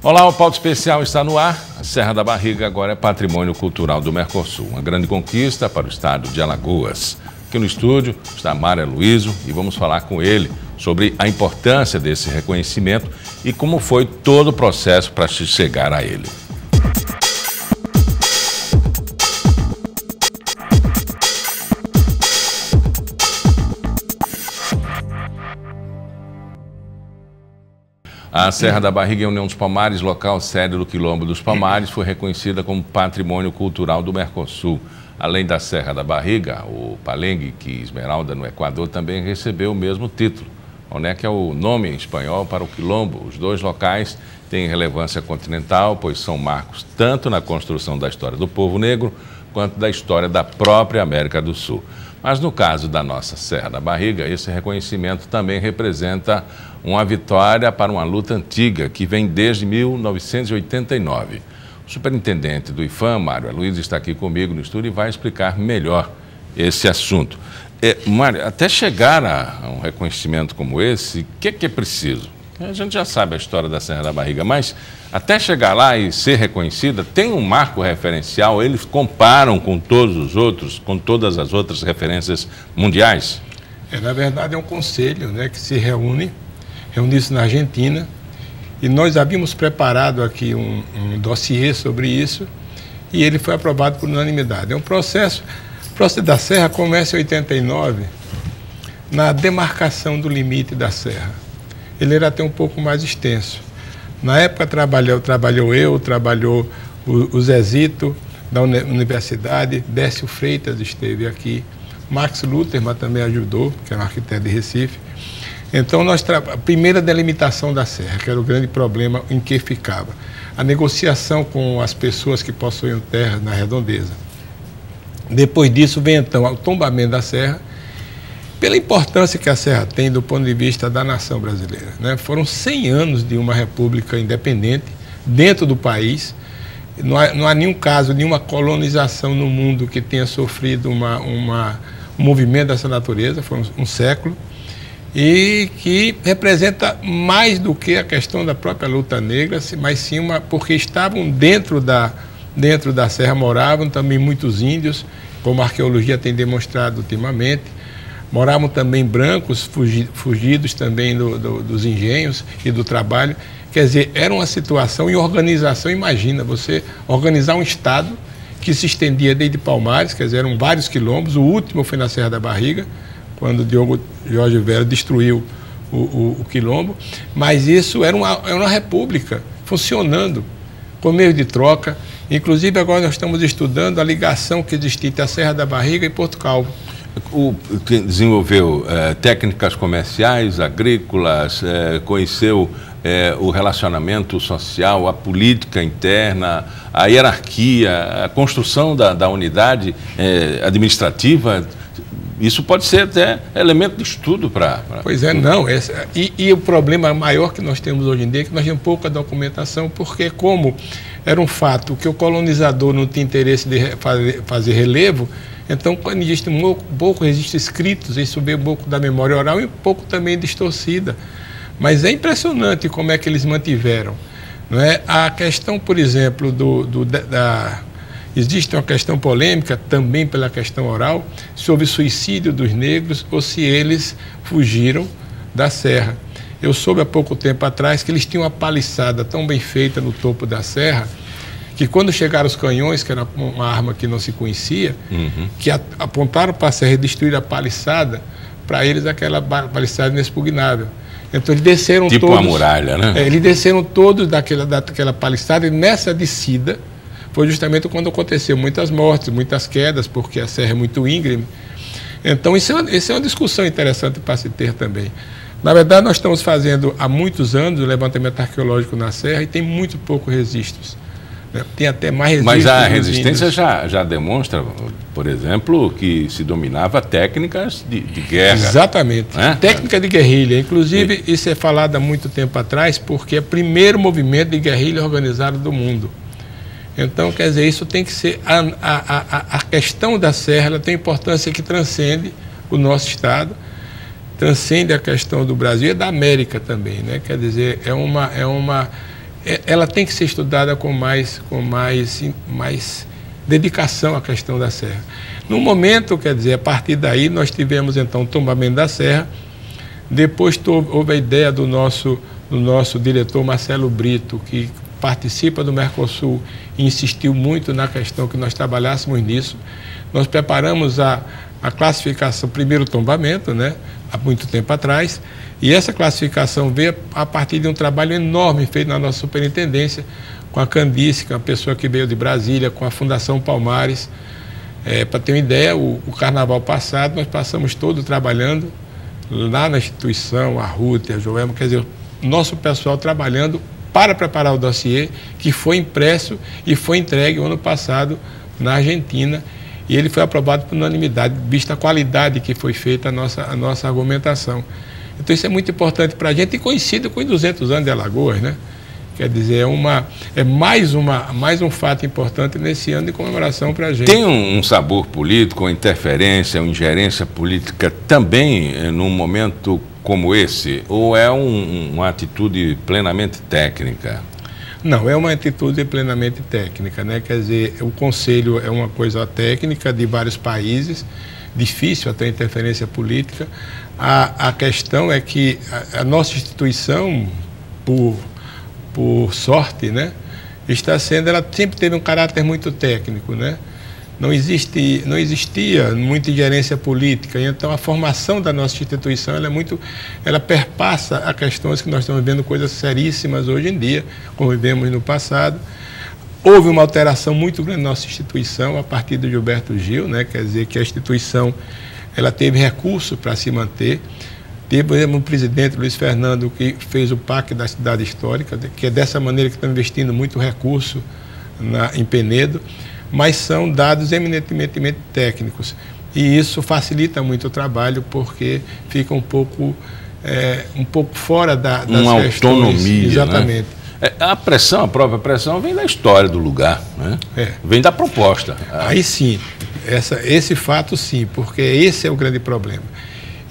Olá, o Pauta Especial está no ar. A Serra da Barriga agora é patrimônio cultural do Mercosul. Uma grande conquista para o estado de Alagoas. Aqui no estúdio está Mário Aloysio e vamos falar com ele sobre a importância desse reconhecimento e como foi todo o processo para se chegar a ele. A Serra da Barriga e a União dos Palmares, local sede do Quilombo dos Palmares, foi reconhecida como Patrimônio Cultural do Mercosul. Além da Serra da Barriga, o Palenque, que Esmeralda, no Equador, também recebeu o mesmo título, que é o nome em espanhol para o Quilombo. Os dois locais têm relevância continental, pois são marcos tanto na construção da história do povo negro, quanto da história da própria América do Sul. Mas no caso da nossa Serra da Barriga, esse reconhecimento também representa uma vitória para uma luta antiga que vem desde 1989. O superintendente do IPHAM, Mário Aloysio, está aqui comigo no estúdio e vai explicar melhor esse assunto. Mário, até chegar a um reconhecimento como esse, o que é preciso? A gente já sabe a história da Serra da Barriga, mas até chegar lá e ser reconhecida, tem um marco referencial? Eles comparam com todos os outros, com todas as outras referências mundiais? Na verdade, é um conselho que se reuniu-se na Argentina, e nós havíamos preparado aqui um dossiê sobre isso, e ele foi aprovado por unanimidade. É um processo, o processo da Serra começa em 89, na demarcação do limite da Serra. Ele era até um pouco mais extenso. Na época trabalhou o Zezito, da Universidade, Décio Freitas esteve aqui, Max Luterman também ajudou, que é um arquiteto de Recife. Então, a primeira delimitação da Serra, que era o grande problema em que ficava. A negociação com as pessoas que possuíam terra na redondeza. Depois disso, vem então o tombamento da Serra, pela importância que a Serra tem do ponto de vista da nação brasileira. Foram 100 anos de uma república independente dentro do país. Não há nenhum caso, nenhuma colonização no mundo que tenha sofrido um movimento dessa natureza, foi um século, e que representa mais do que a questão da própria luta negra, mas sim porque estavam dentro da Serra, moravam também muitos índios, como a arqueologia tem demonstrado ultimamente. Moravam também brancos, fugidos também dos engenhos e do trabalho. Quer dizer, era uma situação e organização. Imagina você organizar um estado que se estendia desde Palmares, quer dizer, eram vários quilombos. O último foi na Serra da Barriga, quando Diogo Jorge Vera destruiu o quilombo. Mas isso era uma república funcionando, com meio de troca. Inclusive, agora nós estamos estudando a ligação que existe entre a Serra da Barriga e Porto Calvo. Desenvolveu técnicas comerciais, agrícolas, conheceu o relacionamento social, a política interna, a hierarquia, a construção da unidade administrativa. Isso pode ser até elemento de estudo para... Pois é, não. E o problema maior que nós temos hoje em dia é que nós temos pouca documentação, porque como era um fato que o colonizador não tinha interesse de fazer relevo, então, quando existe um pouco registros escritos, isso veio um pouco da memória oral e um pouco também distorcida. Mas é impressionante como é que eles mantiveram. A questão, por exemplo, existe uma questão polêmica também pela questão oral sobre o suicídio dos negros ou se eles fugiram da Serra. Eu soube há pouco tempo atrás que eles tinham uma paliçada tão bem feita no topo da Serra que quando chegaram os canhões, que era uma arma que não se conhecia, que apontaram para a serra e destruíram a paliçada, para eles aquela paliçada inexpugnável. Então eles desceram todos... Tipo uma muralha, né? Eles desceram todos daquela paliçada, e nessa descida foi justamente quando aconteceu muitas mortes, muitas quedas, porque a serra é muito íngreme. Então isso é uma discussão interessante para se ter também. Na verdade, nós estamos fazendo há muitos anos o levantamento arqueológico na serra e tem muito poucos registros. Tem até mais resistência. Mas a resistência já demonstra, por exemplo, que se dominava técnicas de guerra. Exatamente. Técnica de guerrilha. Inclusive, isso é falado há muito tempo atrás, porque é o primeiro movimento de guerrilha organizado do mundo. Então, quer dizer, isso tem que ser... A questão da Serra, ela tem importância que transcende o nosso Estado, transcende a questão do Brasil e da América também, Quer dizer, ela tem que ser estudada com mais dedicação à questão da serra. No momento, quer dizer, a partir daí nós tivemos então o tombamento da serra, depois houve a ideia do nosso diretor Marcelo Brito, que participa do Mercosul e insistiu muito na questão que nós trabalhássemos nisso. Nós preparamos a classificação, primeiro tombamento, né, há muito tempo atrás, e essa classificação veio a partir de um trabalho enorme feito na nossa superintendência, com a Candice, que é uma pessoa que veio de Brasília, com a Fundação Palmares. Para ter uma ideia, o carnaval passado nós passamos todo trabalhando lá na instituição, a Ruth, a Joelma, quer dizer, o nosso pessoal trabalhando para preparar o dossiê, que foi impresso e foi entregue o ano passado na Argentina, e ele foi aprovado por unanimidade, vista a qualidade que foi feita a nossa argumentação. Então isso é muito importante para a gente e coincide com os 200 anos de Alagoas, né? Quer dizer, é mais um fato importante nesse ano de comemoração para a gente. Tem um sabor político, uma interferência, uma ingerência política também num momento como esse? Ou é uma atitude plenamente técnica? Não, é uma atitude plenamente técnica, né? Quer dizer, o Conselho é uma coisa técnica de vários países, difícil até interferência política. A questão é que a nossa instituição, por sorte, né, ela sempre teve um caráter muito técnico, né? Não existia muita ingerência política, e então a formação da nossa instituição ela perpassa a questões que nós estamos vendo, coisas seríssimas hoje em dia, como vivemos no passado. Houve uma alteração muito grande na nossa instituição a partir do Gilberto Gil, né? Quer dizer que a instituição ela teve recurso para se manter. Teve um presidente, Luiz Fernando, que fez o PAC da cidade histórica, que é dessa maneira que estão investindo muito recurso em Penedo, mas são dados eminentemente técnicos. E isso facilita muito o trabalho, porque fica um pouco fora das uma questões. Autonomia, exatamente. Né? A própria pressão vem da história do lugar, né? Vem da proposta. Aí sim, esse fato sim, porque esse é o grande problema.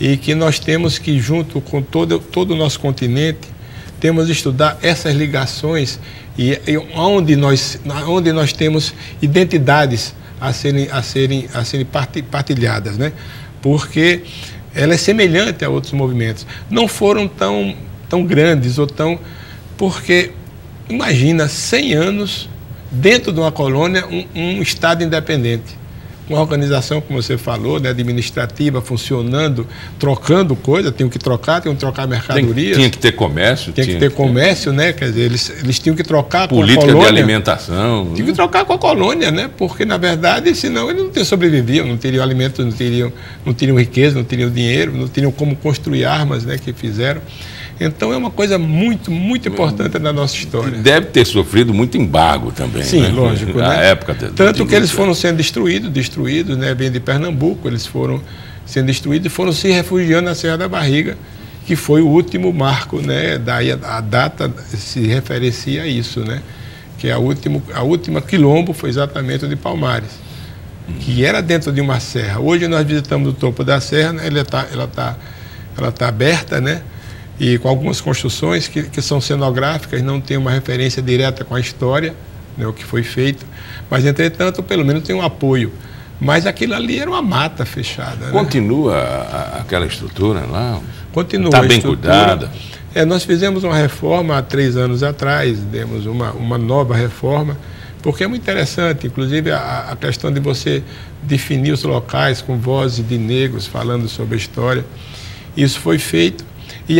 E que nós temos que, junto com todo o nosso continente, temos que estudar essas ligações e onde nós temos identidades a serem partilhadas, né? Porque ela é semelhante a outros movimentos. Não foram tão grandes ou tão... Porque, imagina, 100 anos dentro de uma colônia, um Estado independente. Uma organização, como você falou, né, administrativa, funcionando, trocando coisas, tinham que trocar mercadorias. Tinha que ter comércio. Tinha que ter comércio, né? Quer dizer, eles tinham que trocar com a colônia. Política de alimentação. Tinham que trocar com a colônia, né? Porque, na verdade, senão eles não sobreviviam, não teriam alimentos, não teriam riqueza, não teriam dinheiro, não teriam como construir armas, né, que fizeram. Então é uma coisa muito importante na nossa história. Deve ter sofrido muito embargo também. Sim, né? lógico. Na né? época Tanto que eles foram sendo destruídos, né? Vem de Pernambuco, eles foram sendo destruídos e foram se refugiando na Serra da Barriga, que foi o último marco, né? Daí a data se referencia a isso, né? Que a última quilombo foi exatamente o de Palmares, que era dentro de uma serra. Hoje nós visitamos o topo da serra, né? ela tá aberta, né? E com algumas construções que são cenográficas, não tem uma referência direta com a história, né, o que foi feito, mas, entretanto, pelo menos tem um apoio. Mas aquilo ali era uma mata fechada. Continua, né? Aquela estrutura lá? Continua. Está bem cuidada? Nós fizemos uma reforma há 3 anos atrás, demos uma nova reforma, porque é muito interessante, inclusive a questão de você definir os locais com vozes de negros falando sobre a história. Isso foi feito. E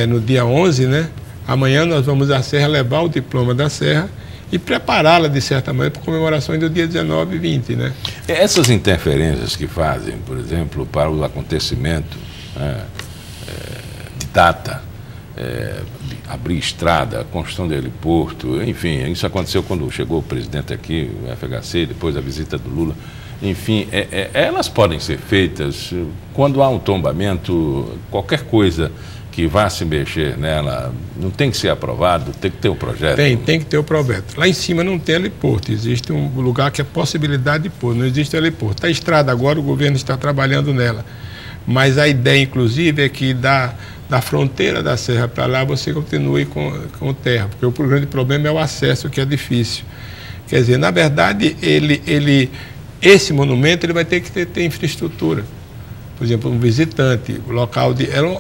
no dia 11, né, amanhã nós vamos à Serra levar o diploma da Serra e prepará-la, de certa maneira, para comemorações do dia 19 e 20. Né? Essas interferências que fazem, por exemplo, para o acontecimento de data, abrir estrada, construção de heliporto, enfim, isso aconteceu quando chegou o presidente aqui, o FHC, depois a visita do Lula. Enfim, elas podem ser feitas quando há um tombamento, qualquer coisa que vá se mexer nela, não tem que ser aprovado, tem que ter um projeto. Tem que ter o projeto. Lá em cima não tem heliporto, existe um lugar que é possibilidade de pôr, não existe heliporto. A estrada agora, o governo está trabalhando nela, mas a ideia, inclusive, é que da da fronteira da serra para lá, você continue com terra, porque o grande problema é o acesso, que é difícil. Quer dizer, na verdade, esse monumento ele vai ter que ter infraestrutura. Por exemplo, um visitante,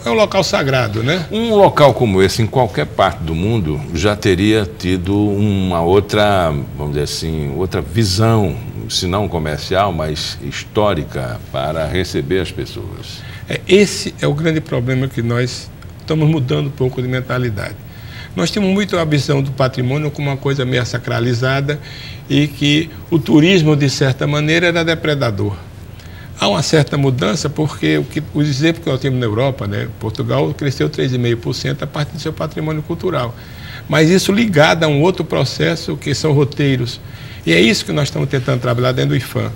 é um local sagrado, né? Um local como esse, em qualquer parte do mundo, já teria tido uma outra, vamos dizer assim, outra visão, se não comercial, mas histórica, para receber as pessoas. Esse é o grande problema, que nós estamos mudando um pouco de mentalidade. Nós temos muito a visão do patrimônio como uma coisa meio sacralizada e que o turismo, de certa maneira, era depredador. Há uma certa mudança, porque os exemplos que nós temos na Europa, né? Portugal cresceu 3,5% a partir do seu patrimônio cultural. Mas isso ligado a um outro processo, que são roteiros. E é isso que nós estamos tentando trabalhar dentro do IPHAN.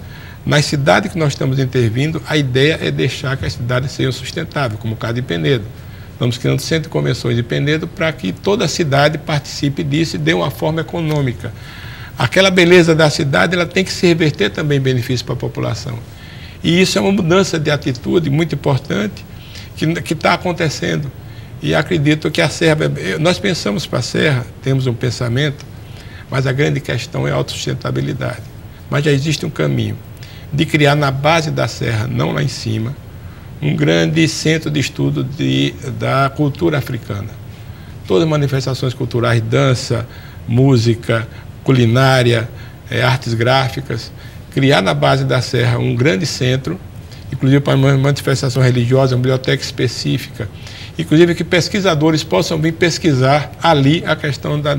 Nas cidades que nós estamos intervindo, a ideia é deixar que as cidades sejam sustentáveis, como o caso de Penedo. Estamos criando centro de convenções de Penedo para que toda a cidade participe disso e dê uma forma econômica. Aquela beleza da cidade, ela tem que se reverter também em benefício para a população. E isso é uma mudança de atitude muito importante que está acontecendo. E acredito que a Serra... Nós pensamos para a Serra, temos um pensamento, mas a grande questão é a autossustentabilidade. Mas já existe um caminho de criar na base da Serra, não lá em cima, um grande centro de estudo da cultura africana. Todas as manifestações culturais, dança, música, culinária, artes gráficas, criar na base da Serra um grande centro, inclusive para manifestação religiosa, uma biblioteca específica, inclusive que pesquisadores possam vir pesquisar ali a questão da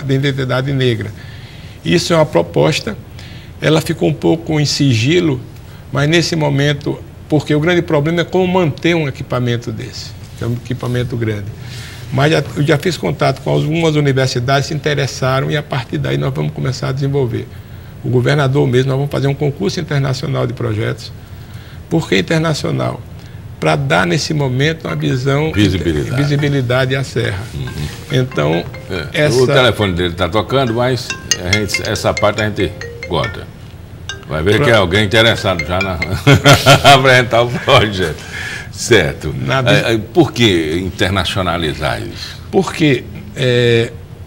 identidade negra. Isso é uma proposta, ela ficou um pouco em sigilo, mas nesse momento, porque o grande problema é como manter um equipamento desse, que é um equipamento grande. Mas eu já fiz contato com algumas universidades, se interessaram, e a partir daí nós vamos começar a desenvolver. O governador mesmo, nós vamos fazer um concurso internacional de projetos. Por que internacional? Para dar nesse momento uma visão, visibilidade à Serra. Então, o telefone dele está tocando, mas essa parte a gente corta. Vai ver que é alguém interessado já na apresentar o projeto. Certo. Por que internacionalizar isso? Porque,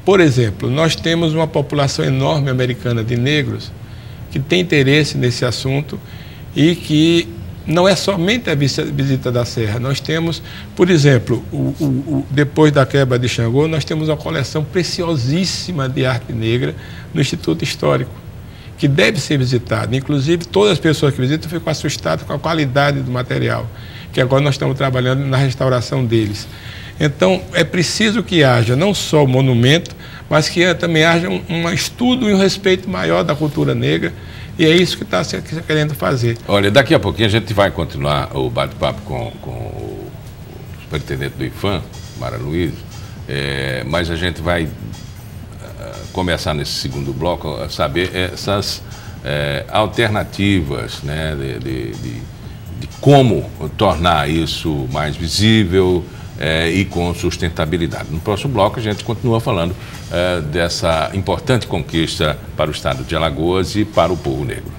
por exemplo, nós temos uma população enorme americana de negros que tem interesse nesse assunto e que não é somente a visita da Serra. Nós temos, por exemplo, depois da quebra de Xangô, nós temos uma coleção preciosíssima de arte negra no Instituto Histórico, que deve ser visitada. Inclusive, todas as pessoas que visitam ficam assustadas com a qualidade do material, que agora nós estamos trabalhando na restauração deles. Então, é preciso que haja não só o monumento, mas que também haja um estudo e um respeito maior da cultura negra, e é isso que está se querendo fazer. Olha, daqui a pouquinho a gente vai continuar o bate-papo com o superintendente do IPHAN, Mara Luiz, mas a gente vai começar nesse segundo bloco a saber essas alternativas, né, de como tornar isso mais visível e com sustentabilidade. No próximo bloco a gente continua falando dessa importante conquista para o estado de Alagoas e para o povo negro.